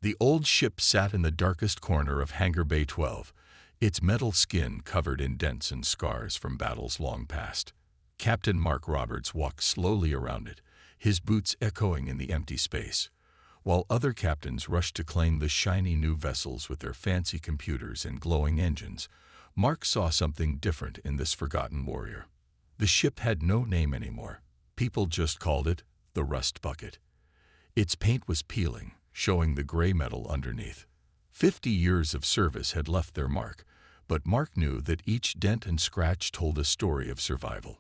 The old ship sat in the darkest corner of Hangar Bay 12, its metal skin covered in dents and scars from battles long past. Captain Mark Roberts walked slowly around it, his boots echoing in the empty space. While other captains rushed to claim the shiny new vessels with their fancy computers and glowing engines, Mark saw something different in this forgotten warrior. The ship had no name anymore. People just called it the Rust Bucket. Its paint was peeling, showing the gray metal underneath. 50 years of service had left their mark, but Mark knew that each dent and scratch told a story of survival.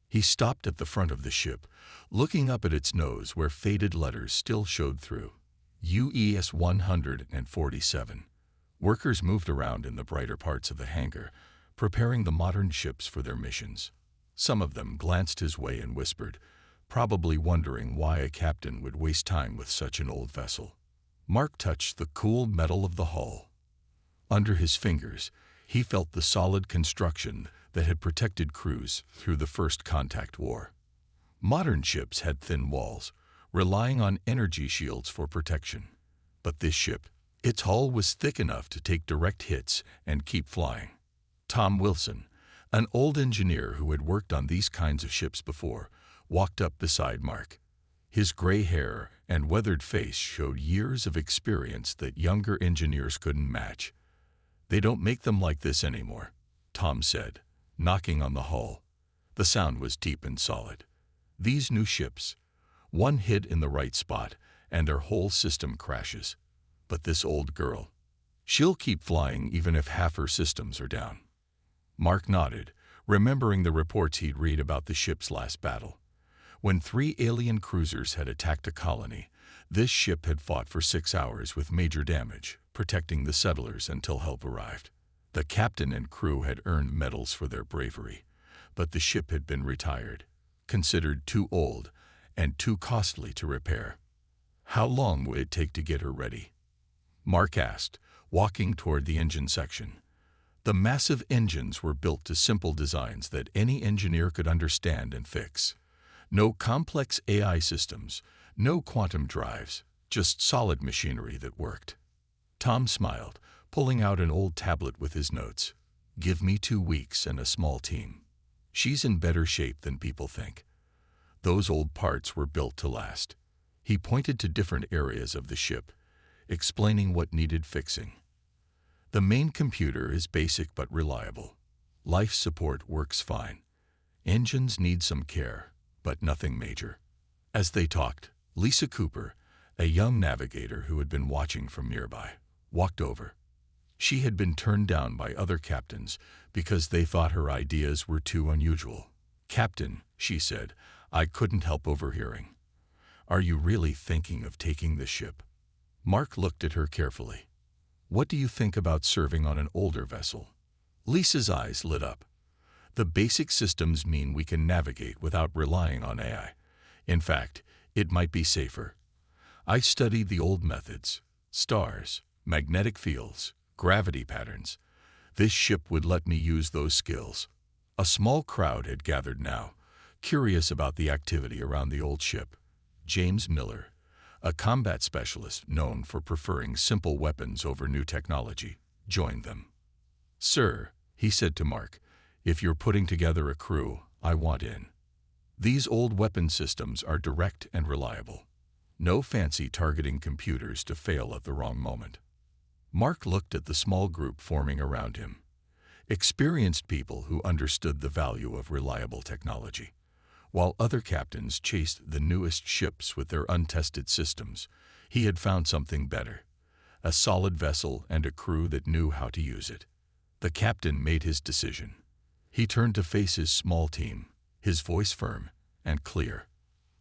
He stopped at the front of the ship, looking up at its nose where faded letters still showed through. UES 147. Workers moved around in the brighter parts of the hangar, preparing the modern ships for their missions. Some of them glanced his way and whispered, probably wondering why a captain would waste time with such an old vessel. Mark touched the cool metal of the hull. Under his fingers, he felt the solid construction that had protected crews through the First Contact War. Modern ships had thin walls, relying on energy shields for protection. But this ship, its hull was thick enough to take direct hits and keep flying. Tom Wilson, an old engineer who had worked on these kinds of ships before, walked up beside Mark. His gray hair and weathered face showed years of experience that younger engineers couldn't match. "They don't make them like this anymore," Tom said, knocking on the hull. The sound was deep and solid. These new ships, one hit in the right spot, and their whole system crashes. But this old girl, she'll keep flying even if half her systems are down. Mark nodded, remembering the reports he'd read about the ship's last battle. When 3 alien cruisers had attacked a colony, this ship had fought for 6 hours with major damage, protecting the settlers until help arrived. The captain and crew had earned medals for their bravery, but the ship had been retired, considered too old and too costly to repair. How long would it take to get her ready? Mark asked, walking toward the engine section. The massive engines were built to simple designs that any engineer could understand and fix. No complex AI systems, no quantum drives, just solid machinery that worked. Tom smiled, pulling out an old tablet with his notes. "Give me 2 weeks and a small team. She's in better shape than people think." Those old parts were built to last. He pointed to different areas of the ship, explaining what needed fixing. "The main computer is basic but reliable. Life support works fine. Engines need some care, but nothing major." As they talked, Lisa Cooper, a young navigator who had been watching from nearby, walked over. She had been turned down by other captains because they thought her ideas were too unusual. "Captain," she said, "I couldn't help overhearing. Are you really thinking of taking the ship?" Mark looked at her carefully. "What do you think about serving on an older vessel?" Lisa's eyes lit up. "The basic systems mean we can navigate without relying on AI. In fact, it might be safer. I studied the old methods: stars, magnetic fields, gravity patterns. This ship would let me use those skills." A small crowd had gathered now, curious about the activity around the old ship. James Miller, a combat specialist known for preferring simple weapons over new technology, joined them. "Sir," he said to Mark, "if you're putting together a crew, I want in. These old weapon systems are direct and reliable. No fancy targeting computers to fail at the wrong moment." Mark looked at the small group forming around him. Experienced people who understood the value of reliable technology. While other captains chased the newest ships with their untested systems, he had found something better: a solid vessel and a crew that knew how to use it. The captain made his decision. He turned to face his small team, his voice firm and clear.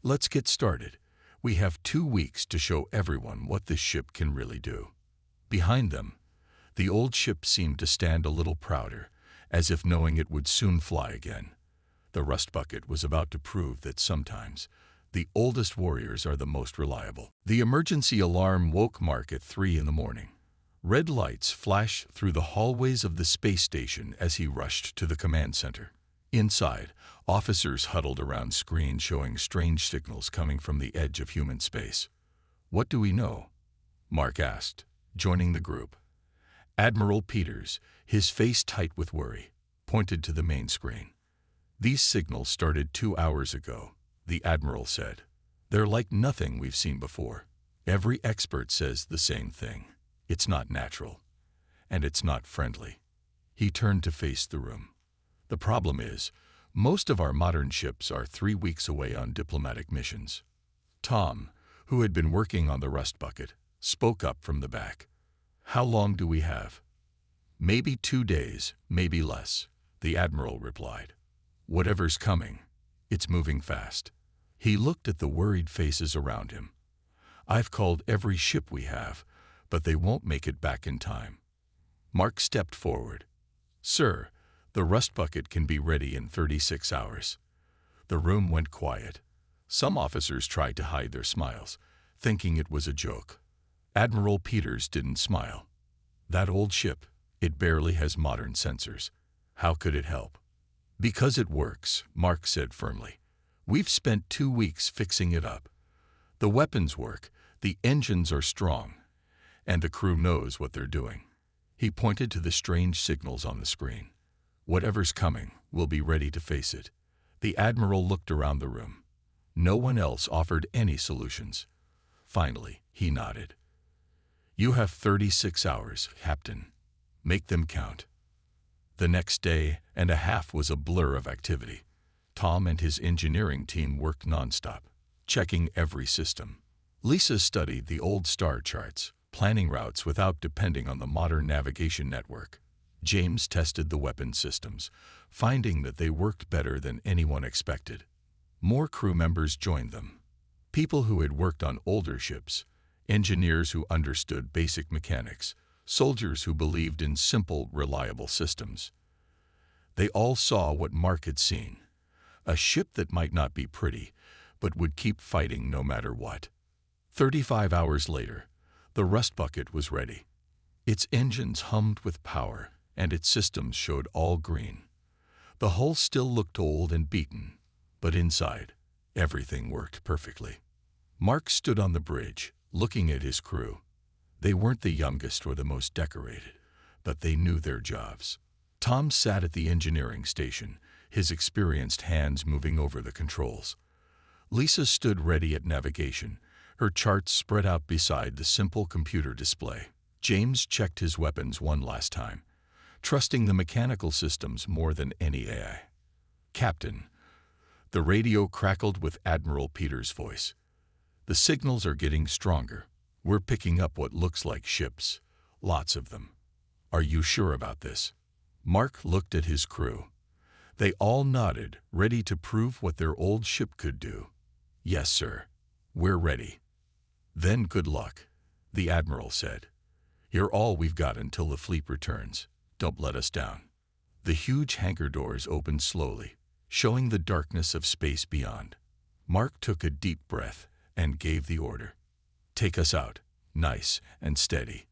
"Let's get started. We have 2 weeks to show everyone what this ship can really do." Behind them, the old ship seemed to stand a little prouder, as if knowing it would soon fly again. The Rust Bucket was about to prove that sometimes the oldest warriors are the most reliable. The emergency alarm woke Mark at 3 in the morning. Red lights flashed through the hallways of the space station as he rushed to the command center. Inside, officers huddled around screens showing strange signals coming from the edge of human space. "What do we know?" Mark asked, joining the group. Admiral Peters, his face tight with worry, pointed to the main screen. These signals started 2 hours ago, the Admiral said. They're like nothing we've seen before. Every expert says the same thing. It's not natural. And it's not friendly. He turned to face the room. The problem is, most of our modern ships are 3 weeks away on diplomatic missions. Tom, who had been working on the rust bucket, spoke up from the back. How long do we have? Maybe 2 days, maybe less, the Admiral replied. Whatever's coming, it's moving fast. He looked at the worried faces around him. I've called every ship we have, but they won't make it back in time. Mark stepped forward. Sir, the rust bucket can be ready in 36 hours. The room went quiet. Some officers tried to hide their smiles, thinking it was a joke. Admiral Peters didn't smile. That old ship, it barely has modern sensors. How could it help? Because it works, Mark said firmly. We've spent 2 weeks fixing it up. The weapons work, the engines are strong, and the crew knows what they're doing. He pointed to the strange signals on the screen. Whatever's coming, we'll be ready to face it. The Admiral looked around the room. No one else offered any solutions. Finally, he nodded. You have 36 hours, Captain. Make them count. The next day and a half was a blur of activity. Tom and his engineering team worked nonstop, checking every system. Lisa studied the old star charts, planning routes without depending on the modern navigation network. James tested the weapon systems, finding that they worked better than anyone expected. More crew members joined them. People who had worked on older ships, engineers who understood basic mechanics, soldiers who believed in simple, reliable systems. They all saw what Mark had seen. A ship that might not be pretty, but would keep fighting no matter what. 35 hours later, the rust bucket was ready. Its engines hummed with power, and its systems showed all green. The hull still looked old and beaten, but inside, everything worked perfectly. Mark stood on the bridge, looking at his crew. They weren't the youngest or the most decorated, but they knew their jobs. Tom sat at the engineering station, his experienced hands moving over the controls. Lisa stood ready at navigation, her charts spread out beside the simple computer display. James checked his weapons one last time, trusting the mechanical systems more than any AI. Captain, the radio crackled with Admiral Peters' voice. The signals are getting stronger. We're picking up what looks like ships, lots of them. Are you sure about this? Mark looked at his crew. They all nodded, ready to prove what their old ship could do. Yes, sir. We're ready. Then good luck, the Admiral said. You're all we've got until the fleet returns. Don't let us down. The huge hangar doors opened slowly, showing the darkness of space beyond. Mark took a deep breath and gave the order. Take us out, nice and steady.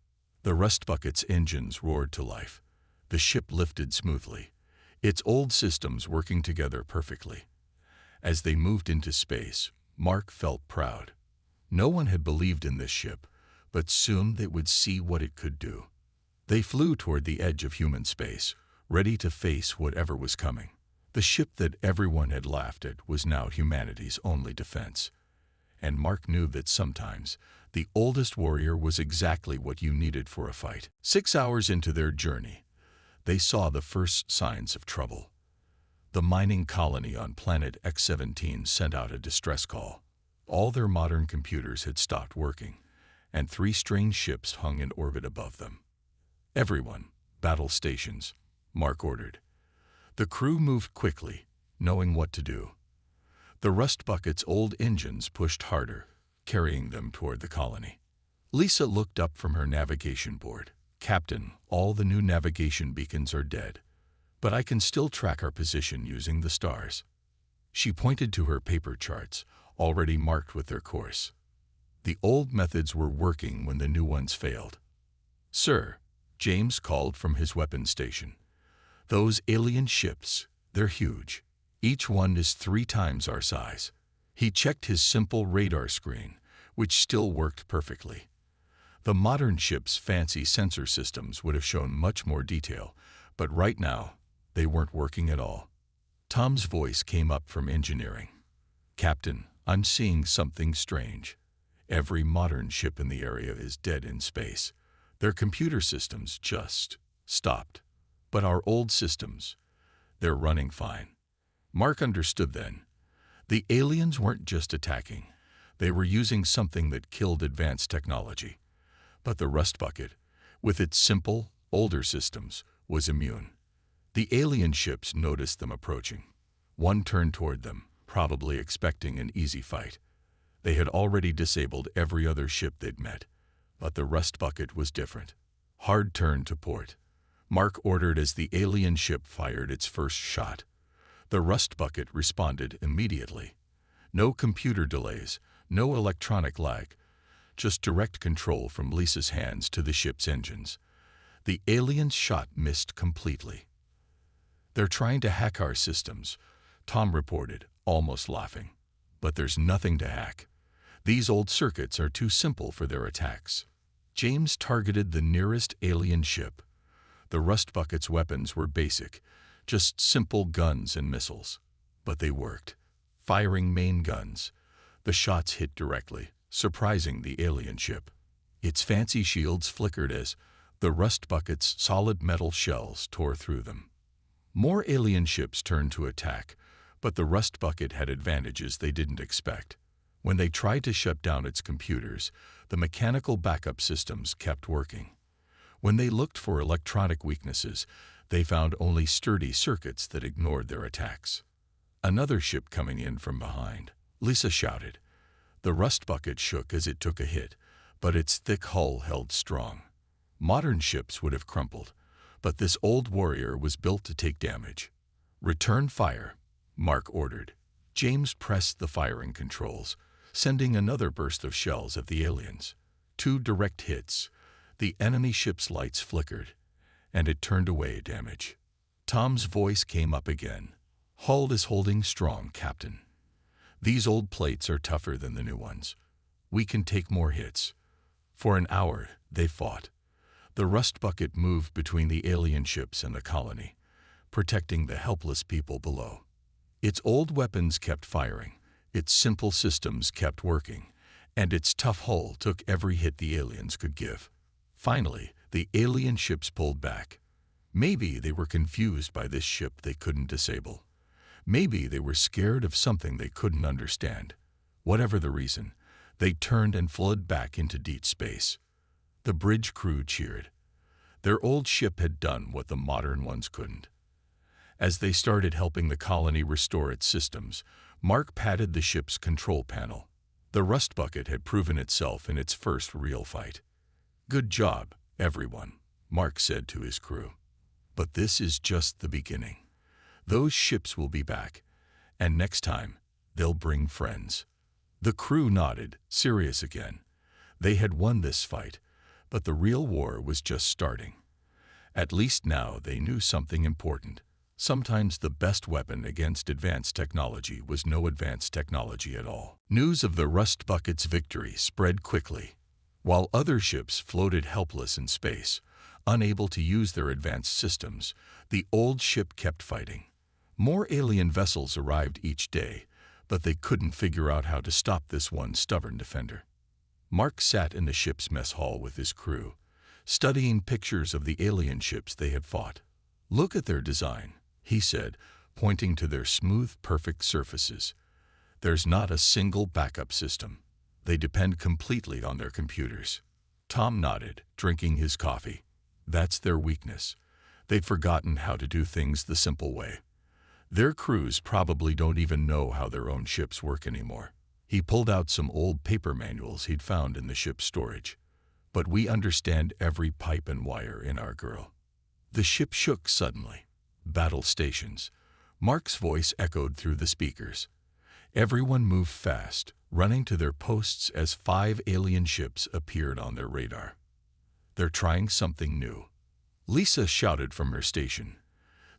The rust bucket's engines roared to life. The ship lifted smoothly, its old systems working together perfectly. As they moved into space, Mark felt proud. No one had believed in this ship, but soon they would see what it could do. They flew toward the edge of human space, ready to face whatever was coming. The ship that everyone had laughed at was now humanity's only defense. And Mark knew that sometimes the oldest warrior was exactly what you needed for a fight. 6 hours into their journey, they saw the first signs of trouble. The mining colony on planet X-17 sent out a distress call. All their modern computers had stopped working, and 3 strange ships hung in orbit above them. Everyone, battle stations, Mark ordered. The crew moved quickly, knowing what to do. The rust bucket's old engines pushed harder, carrying them toward the colony. Lisa looked up from her navigation board. Captain, all the new navigation beacons are dead, but I can still track our position using the stars. She pointed to her paper charts, already marked with their course. The old methods were working when the new ones failed. Sir, James called from his weapons station. Those alien ships, they're huge. Each one is 3 times our size. He checked his simple radar screen, which still worked perfectly. The modern ship's fancy sensor systems would have shown much more detail, but right now, they weren't working at all. Tom's voice came up from engineering. "Captain, I'm seeing something strange. Every modern ship in the area is dead in space. Their computer systems just stopped. But our old systems, they're running fine." Mark understood then. The aliens weren't just attacking. They were using something that killed advanced technology. But the Rust Bucket, with its simple, older systems, was immune. The alien ships noticed them approaching. One turned toward them, probably expecting an easy fight. They had already disabled every other ship they'd met. But the Rust Bucket was different. Hard turn to port. Mark ordered as the alien ship fired its first shot. The Rust Bucket responded immediately. No computer delays, no electronic lag, just direct control from Lisa's hands to the ship's engines. The alien's shot missed completely. "They're trying to hack our systems," Tom reported, almost laughing. "But there's nothing to hack. These old circuits are too simple for their attacks." James targeted the nearest alien ship. The Rust Bucket's weapons were basic, just simple guns and missiles. But they worked. Firing main guns, the shots hit directly, surprising the alien ship. Its fancy shields flickered as the Rust Bucket's solid metal shells tore through them. More alien ships turned to attack, but the Rust Bucket had advantages they didn't expect. When they tried to shut down its computers, the mechanical backup systems kept working. When they looked for electronic weaknesses, they found only sturdy circuits that ignored their attacks. "Another ship coming in from behind," Lisa shouted. The Rust Bucket shook as it took a hit, but its thick hull held strong. Modern ships would have crumpled, but this old warrior was built to take damage. "Return fire," Mark ordered. James pressed the firing controls, sending another burst of shells at the aliens. 2 direct hits. The enemy ship's lights flickered, and it turned away damage. Tom's voice came up again. "Hull is holding strong, Captain. These old plates are tougher than the new ones. We can take more hits." For an hour, they fought. The Rust Bucket moved between the alien ships and the colony, protecting the helpless people below. Its old weapons kept firing, its simple systems kept working, and its tough hull took every hit the aliens could give. Finally, the alien ships pulled back. Maybe they were confused by this ship they couldn't disable. Maybe they were scared of something they couldn't understand. Whatever the reason, they turned and fled back into deep space. The bridge crew cheered. Their old ship had done what the modern ones couldn't. As they started helping the colony restore its systems, Mark patted the ship's control panel. The Rust Bucket had proven itself in its first real fight. "Good job, everyone," Mark said to his crew. "But this is just the beginning. Those ships will be back, and next time, they'll bring friends." The crew nodded, serious again. They had won this fight, but the real war was just starting. At least now they knew something important. Sometimes the best weapon against advanced technology was no advanced technology at all. News of the Rust Bucket's victory spread quickly. While other ships floated helpless in space, unable to use their advanced systems, the old ship kept fighting. More alien vessels arrived each day, but they couldn't figure out how to stop this one stubborn defender. Mark sat in the ship's mess hall with his crew, studying pictures of the alien ships they had fought. "Look at their design," he said, pointing to their smooth, perfect surfaces. "There's not a single backup system. They depend completely on their computers." Tom nodded, drinking his coffee. "That's their weakness. They've forgotten how to do things the simple way. Their crews probably don't even know how their own ships work anymore." He pulled out some old paper manuals he'd found in the ship's storage. "But we understand every pipe and wire in our girl." The ship shook suddenly. "Battle stations." Mark's voice echoed through the speakers. Everyone moved fast, running to their posts as 5 alien ships appeared on their radar. "They're trying something new," Lisa shouted from her station.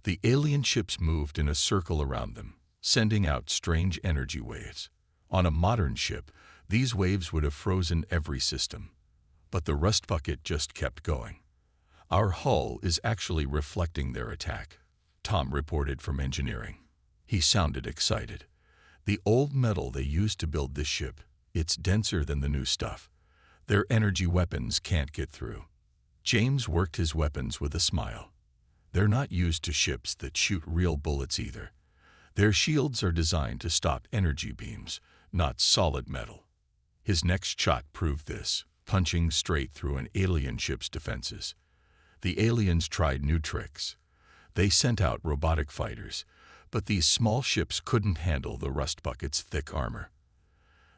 The alien ships moved in a circle around them, sending out strange energy waves. On a modern ship, these waves would have frozen every system. But the rust bucket just kept going. Our hull is actually reflecting their attack, Tom reported from engineering. He sounded excited. The old metal they used to build this ship, it's denser than the new stuff. Their energy weapons can't get through. James worked his weapons with a smile. They're not used to ships that shoot real bullets either. Their shields are designed to stop energy beams, not solid metal. His next shot proved this, punching straight through an alien ship's defenses. The aliens tried new tricks. They sent out robotic fighters, but these small ships couldn't handle the rust bucket's thick armor.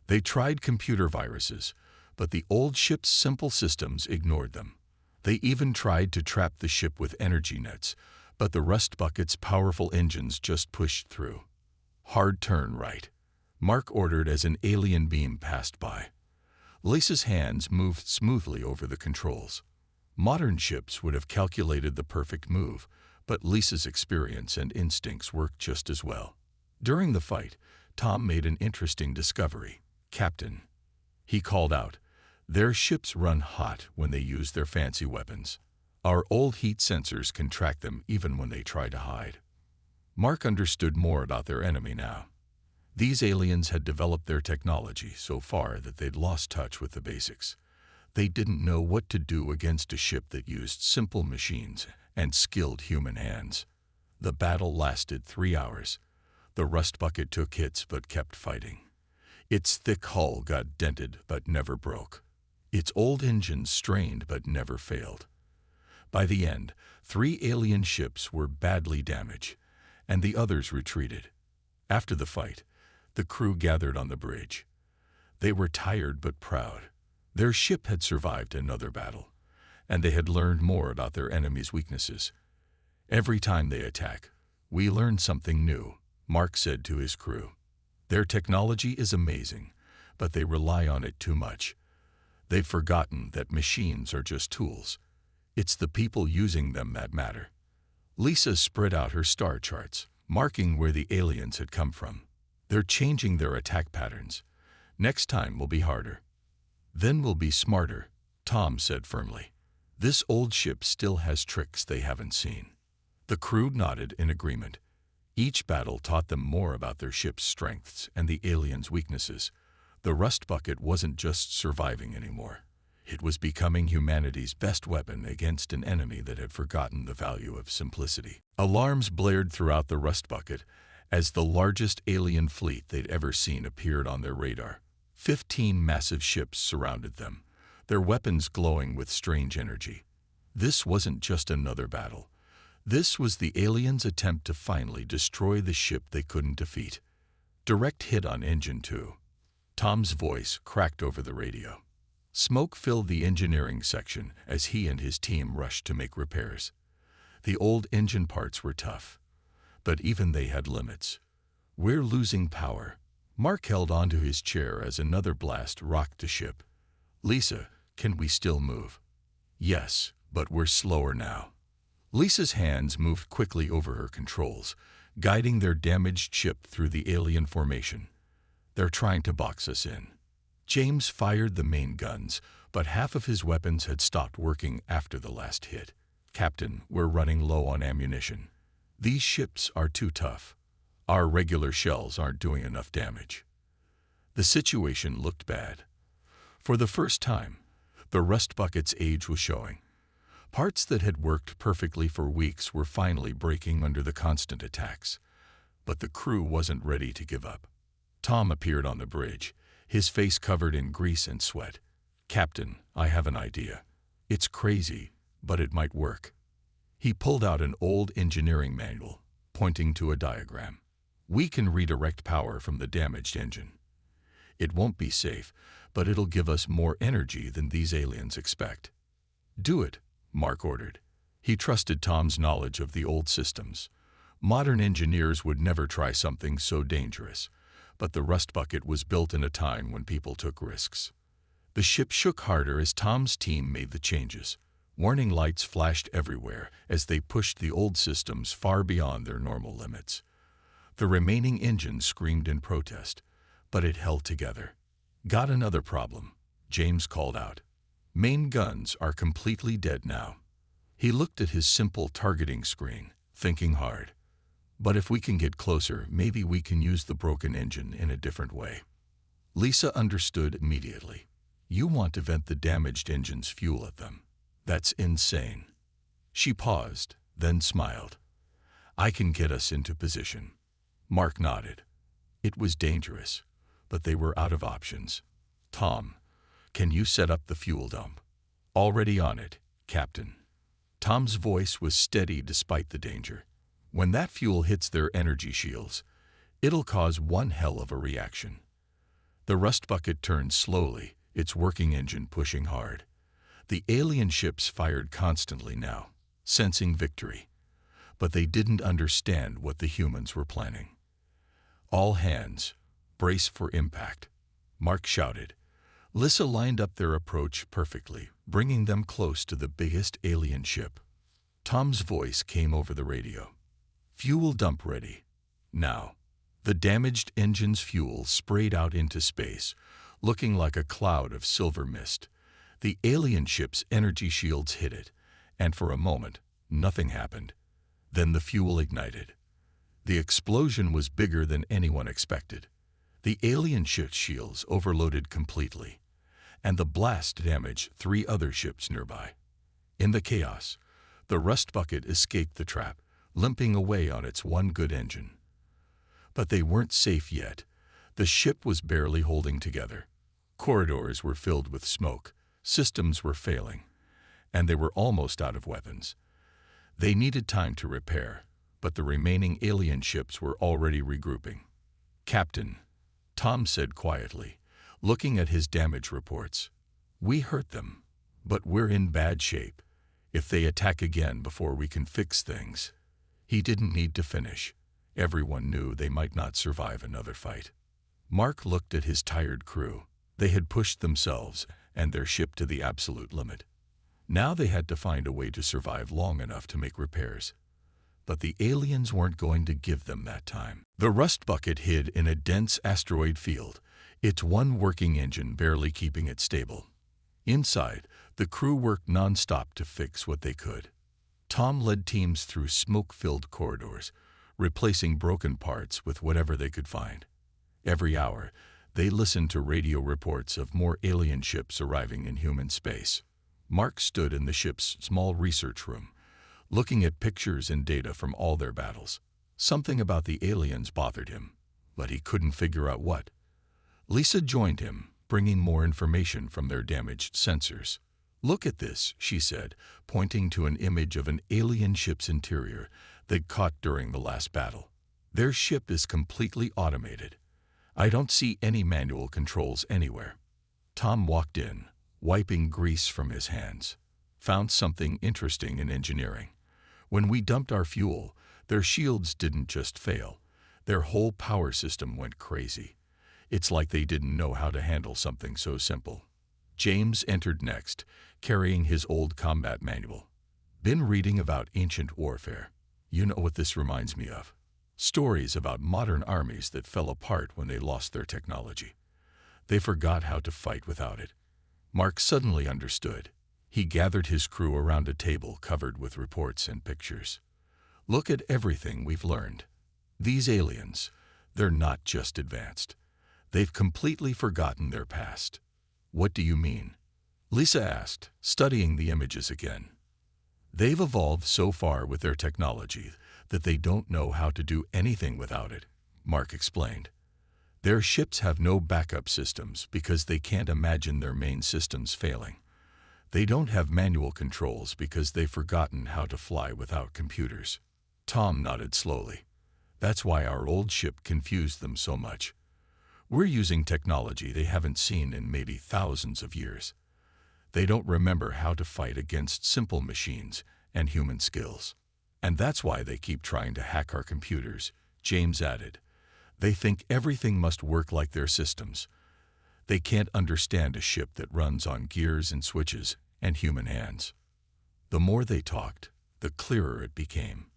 They tried computer viruses, but the old ship's simple systems ignored them. They even tried to trap the ship with energy nets, but the rust bucket's powerful engines just pushed through. Hard turn right, Mark ordered as an alien beam passed by. Lisa's hands moved smoothly over the controls. Modern ships would have calculated the perfect move, but Lisa's experience and instincts worked just as well. During the fight, Tom made an interesting discovery. "Captain," he called out, "their ships run hot when they use their fancy weapons. Our old heat sensors can track them even when they try to hide." Mark understood more about their enemy now. These aliens had developed their technology so far that they'd lost touch with the basics. They didn't know what to do against a ship that used simple machines and skilled human hands. The battle lasted 3 hours. The rust bucket took hits but kept fighting. Its thick hull got dented but never broke. Its old engines strained but never failed. By the end, 3 alien ships were badly damaged, and the others retreated. After the fight, the crew gathered on the bridge. They were tired but proud. Their ship had survived another battle, and they had learned more about their enemy's weaknesses. "Every time they attack, we learn something new," Mark said to his crew. "Their technology is amazing, but they rely on it too much. They've forgotten that machines are just tools. It's the people using them that matter." Lisa spread out her star charts, marking where the aliens had come from. "They're changing their attack patterns. Next time will be harder. Then we'll be smarter," Tom said firmly. "This old ship still has tricks they haven't seen." The crew nodded in agreement. Each battle taught them more about their ship's strengths and the aliens' weaknesses. The rust bucket wasn't just surviving anymore. It was becoming humanity's best weapon against an enemy that had forgotten the value of simplicity. Alarms blared throughout the rust bucket as the largest alien fleet they'd ever seen appeared on their radar. 15 massive ships surrounded them, their weapons glowing with strange energy. This wasn't just another battle. This was the aliens' attempt to finally destroy the ship they couldn't defeat. "Direct hit on Engine 2. Tom's voice cracked over the radio. Smoke filled the engineering section as he and his team rushed to make repairs. The old engine parts were tough, but even they had limits. "We're losing power." Mark held onto his chair as another blast rocked the ship. "Lisa, can we still move?" "Yes, but we're slower now." Lisa's hands moved quickly over her controls, guiding their damaged ship through the alien formation. "They're trying to box us in." James fired the main guns, but half of his weapons had stopped working after the last hit. "Captain, we're running low on ammunition. These ships are too tough. Our regular shells aren't doing enough damage." The situation looked bad. For the first time, the rust bucket's age was showing. Parts that had worked perfectly for weeks were finally breaking under the constant attacks. But the crew wasn't ready to give up. Tom appeared on the bridge, his face covered in grease and sweat. "Captain, I have an idea. It's crazy, but it might work." He pulled out an old engineering manual, pointing to a diagram. "We can redirect power from the damaged engine. It won't be safe, but it'll give us more energy than these aliens expect." "Do it," Mark ordered. He trusted Tom's knowledge of the old systems. Modern engineers would never try something so dangerous, but the rust bucket was built in a time when people took risks. The ship shook harder as Tom's team made the changes. Warning lights flashed everywhere as they pushed the old systems far beyond their normal limits. The remaining engine screamed in protest, but it held together. "Got another problem," James called out. Main guns are completely dead now. He looked at his simple targeting screen, thinking hard. But if we can get closer, maybe we can use the broken engine in a different way. Lisa understood immediately. You want to vent the damaged engine's fuel at them. That's insane. She paused, then smiled. I can get us into position. Mark nodded. It was dangerous, but they were out of options. Tom, can you set up the fuel dump? Already on it, Captain. Tom's voice was steady despite the danger. When that fuel hits their energy shields, it'll cause one hell of a reaction. The rust bucket turned slowly, its working engine pushing hard. The alien ships fired constantly now, sensing victory. But they didn't understand what the humans were planning. All hands, brace for impact, Mark shouted. Lisa lined up their approach perfectly, bringing them close to the biggest alien ship. Tom's voice came over the radio. Fuel dump ready. Now. The damaged engine's fuel sprayed out into space, looking like a cloud of silver mist. The alien ship's energy shields hit it, and for a moment, nothing happened. Then the fuel ignited. The explosion was bigger than anyone expected. The alien ship's shields overloaded completely, and the blast damaged 3 other ships nearby. In the chaos, the rust bucket escaped the trap, limping away on its one good engine. But they weren't safe yet. The ship was barely holding together. Corridors were filled with smoke, systems were failing, and they were almost out of weapons. They needed time to repair, but the remaining alien ships were already regrouping. Captain, Tom said quietly, looking at his damage reports. We hurt them, but we're in bad shape. If they attack again before we can fix things. He didn't need to finish. Everyone knew they might not survive another fight. Mark looked at his tired crew. They had pushed themselves and their ship to the absolute limit. Now they had to find a way to survive long enough to make repairs. But the aliens weren't going to give them that time. The rust bucket hid in a dense asteroid field, its one working engine barely keeping it stable. Inside, the crew worked non-stop to fix what they could. Tom led teams through smoke-filled corridors, replacing broken parts with whatever they could find. Every hour, they listened to radio reports of more alien ships arriving in human space. Mark stood in the ship's small research room, looking at pictures and data from all their battles. Something about the aliens bothered him, but he couldn't figure out what. Lisa joined him, bringing more information from their damaged sensors. Look at this, she said, pointing to an image of an alien ship's interior they'd caught during the last battle. Their ship is completely automated. I don't see any manual controls anywhere. Tom walked in, wiping grease from his hands. Found something interesting in engineering. When we dumped our fuel, their shields didn't just fail. Their whole power system went crazy. It's like they didn't know how to handle something so simple. James entered next, carrying his old combat manual. Been reading about ancient warfare. You know what this reminds me of? Stories about modern armies that fell apart when they lost their technology. They forgot how to fight without it. Mark suddenly understood. He gathered his crew around a table covered with reports and pictures. Look at everything we've learned. These aliens, they're not just advanced. They've completely forgotten their past. What do you mean? Lisa asked, studying the images again. They've evolved so far with their technology that they don't know how to do anything without it, Mark explained. Their ships have no backup systems because they can't imagine their main systems failing. They don't have manual controls because they've forgotten how to fly without computers. Tom nodded slowly. That's why our old ship confused them so much. We're using technology they haven't seen in maybe thousands of years. They don't remember how to fight against simple machines and human skills. And that's why they keep trying to hack our computers, James added. They think everything must work like their systems. They can't understand a ship that runs on gears and switches and human hands. The more they talked, the clearer it became.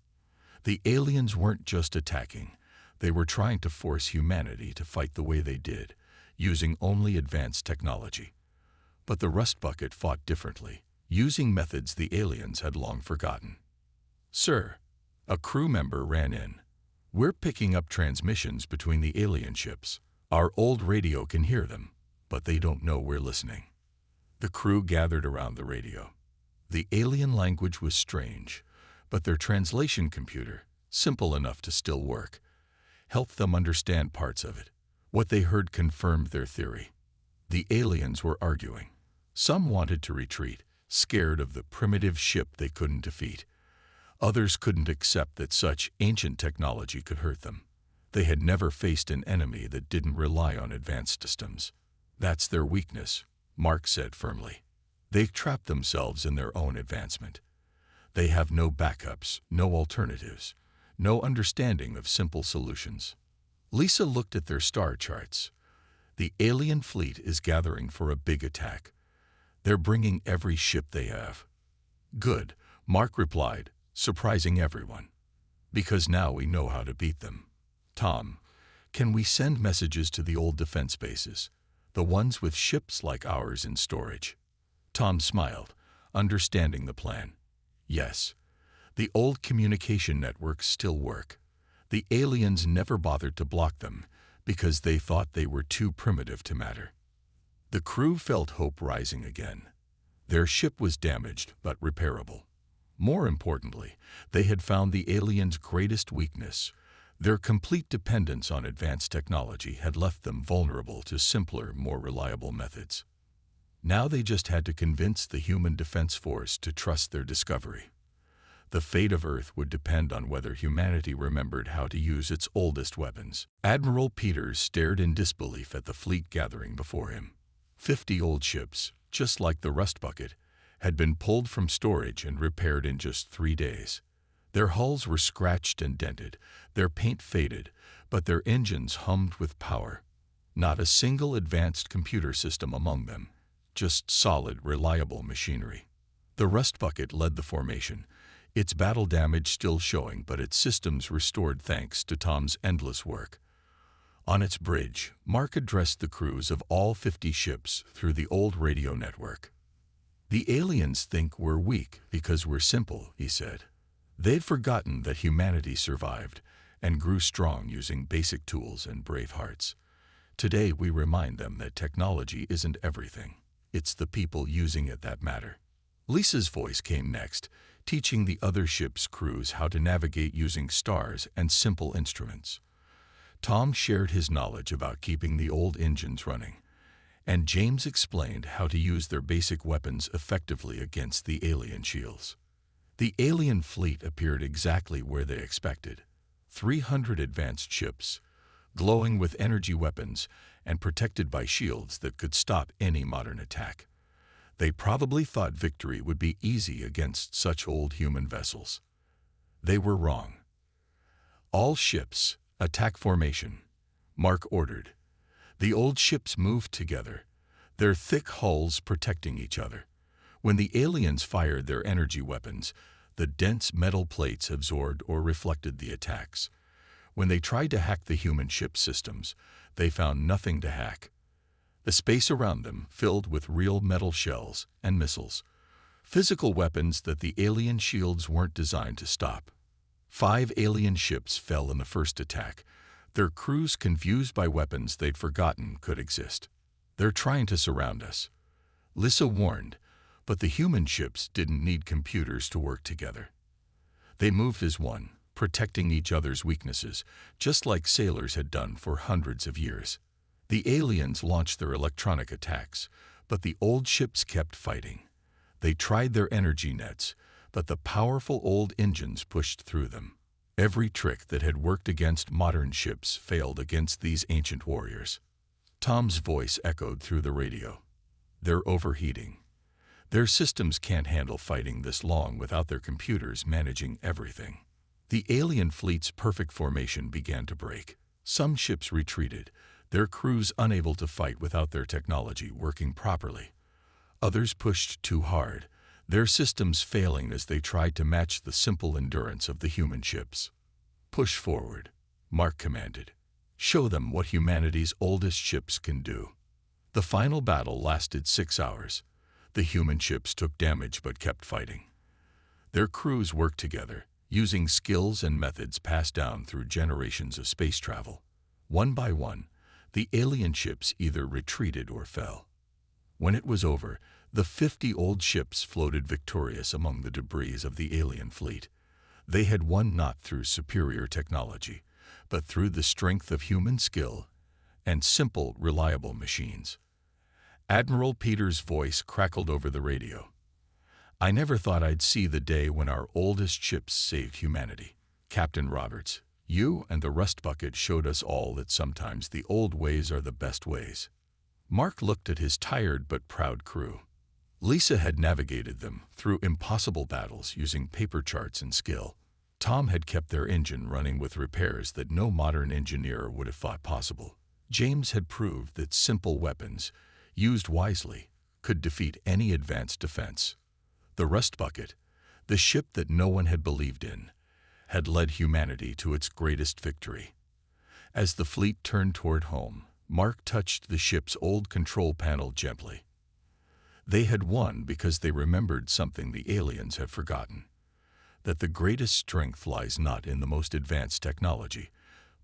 The aliens weren't just attacking. They were trying to force humanity to fight the way they did, using only advanced technology. But the Rust Bucket fought differently, using methods the aliens had long forgotten. "Sir," a crew member ran in. "We're picking up transmissions between the alien ships. Our old radio can hear them, but they don't know we're listening." The crew gathered around the radio. The alien language was strange, but their translation computer, simple enough to still work, helped them understand parts of it. What they heard confirmed their theory. The aliens were arguing. Some wanted to retreat, scared of the primitive ship they couldn't defeat. Others couldn't accept that such ancient technology could hurt them. They had never faced an enemy that didn't rely on advanced systems. "That's their weakness," Mark said firmly. "They've trapped themselves in their own advancement. They have no backups, no alternatives, no understanding of simple solutions." Lisa looked at their star charts. "The alien fleet is gathering for a big attack. They're bringing every ship they have." "Good," Mark replied, surprising everyone. "Because now we know how to beat them." "Tom, can we send messages to the old defense bases, the ones with ships like ours in storage?" Tom smiled, understanding the plan. "Yes, the old communication networks still work. The aliens never bothered to block them because they thought they were too primitive to matter." The crew felt hope rising again. Their ship was damaged but repairable. More importantly, they had found the aliens' greatest weakness. Their complete dependence on advanced technology had left them vulnerable to simpler, more reliable methods. Now they just had to convince the human defense force to trust their discovery. The fate of Earth would depend on whether humanity remembered how to use its oldest weapons. Admiral Peters stared in disbelief at the fleet gathering before him. 50 old ships, just like the Rust Bucket, had been pulled from storage and repaired in just 3 days. Their hulls were scratched and dented, their paint faded, but their engines hummed with power. Not a single advanced computer system among them, just solid, reliable machinery. The Rust Bucket led the formation, its battle damage still showing but its systems restored thanks to Tom's endless work. On its bridge, Mark addressed the crews of all 50 ships through the old radio network. "The aliens think we're weak because we're simple," he said. "They'd forgotten that humanity survived and grew strong using basic tools and brave hearts. Today we remind them that technology isn't everything. It's the people using it that matter." Lisa's voice came next, teaching the other ship's crews how to navigate using stars and simple instruments. Tom shared his knowledge about keeping the old engines running, and James explained how to use their basic weapons effectively against the alien shields. The alien fleet appeared exactly where they expected. 300 advanced ships, glowing with energy weapons and protected by shields that could stop any modern attack. They probably thought victory would be easy against such old human vessels. They were wrong. "All ships, attack formation," Mark ordered. The old ships moved together, their thick hulls protecting each other. When the aliens fired their energy weapons, the dense metal plates absorbed or reflected the attacks. When they tried to hack the human ship systems, they found nothing to hack. The space around them filled with real metal shells and missiles, physical weapons that the alien shields weren't designed to stop. 5 alien ships fell in the first attack, their crews confused by weapons they'd forgotten could exist. "They're trying to surround us," Lisa warned, but the human ships didn't need computers to work together. They moved as one, protecting each other's weaknesses, just like sailors had done for hundreds of years. The aliens launched their electronic attacks, but the old ships kept fighting. They tried their energy nets, but the powerful old engines pushed through them. Every trick that had worked against modern ships failed against these ancient warriors. Tom's voice echoed through the radio. "They're overheating. Their systems can't handle fighting this long without their computers managing everything." The alien fleet's perfect formation began to break. Some ships retreated, their crews unable to fight without their technology working properly. Others pushed too hard, their systems failing as they tried to match the simple endurance of the human ships. "Push forward," Mark commanded. "Show them what humanity's oldest ships can do." The final battle lasted 6 hours. The human ships took damage but kept fighting. Their crews worked together, using skills and methods passed down through generations of space travel. One by one, the alien ships either retreated or fell. When it was over, the 50 old ships floated victorious among the debris of the alien fleet. They had won not through superior technology, but through the strength of human skill and simple, reliable machines. Admiral Peter's voice crackled over the radio. "I never thought I'd see the day when our oldest ships saved humanity. Captain Roberts, you and the Rust Bucket showed us all that sometimes the old ways are the best ways." Mark looked at his tired but proud crew. Lisa had navigated them through impossible battles using paper charts and skill. Tom had kept their engine running with repairs that no modern engineer would have thought possible. James had proved that simple weapons, used wisely, could defeat any advanced defense. The Rust Bucket, the ship that no one had believed in, had led humanity to its greatest victory. As the fleet turned toward home, Mark touched the ship's old control panel gently. They had won because they remembered something the aliens had forgotten: that the greatest strength lies not in the most advanced technology,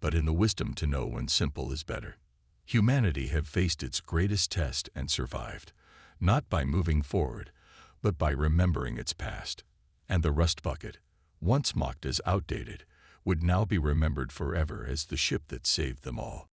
but in the wisdom to know when simple is better. Humanity had faced its greatest test and survived, not by moving forward, but by remembering its past. And the Rust Bucket, once mocked as outdated, would now be remembered forever as the ship that saved them all.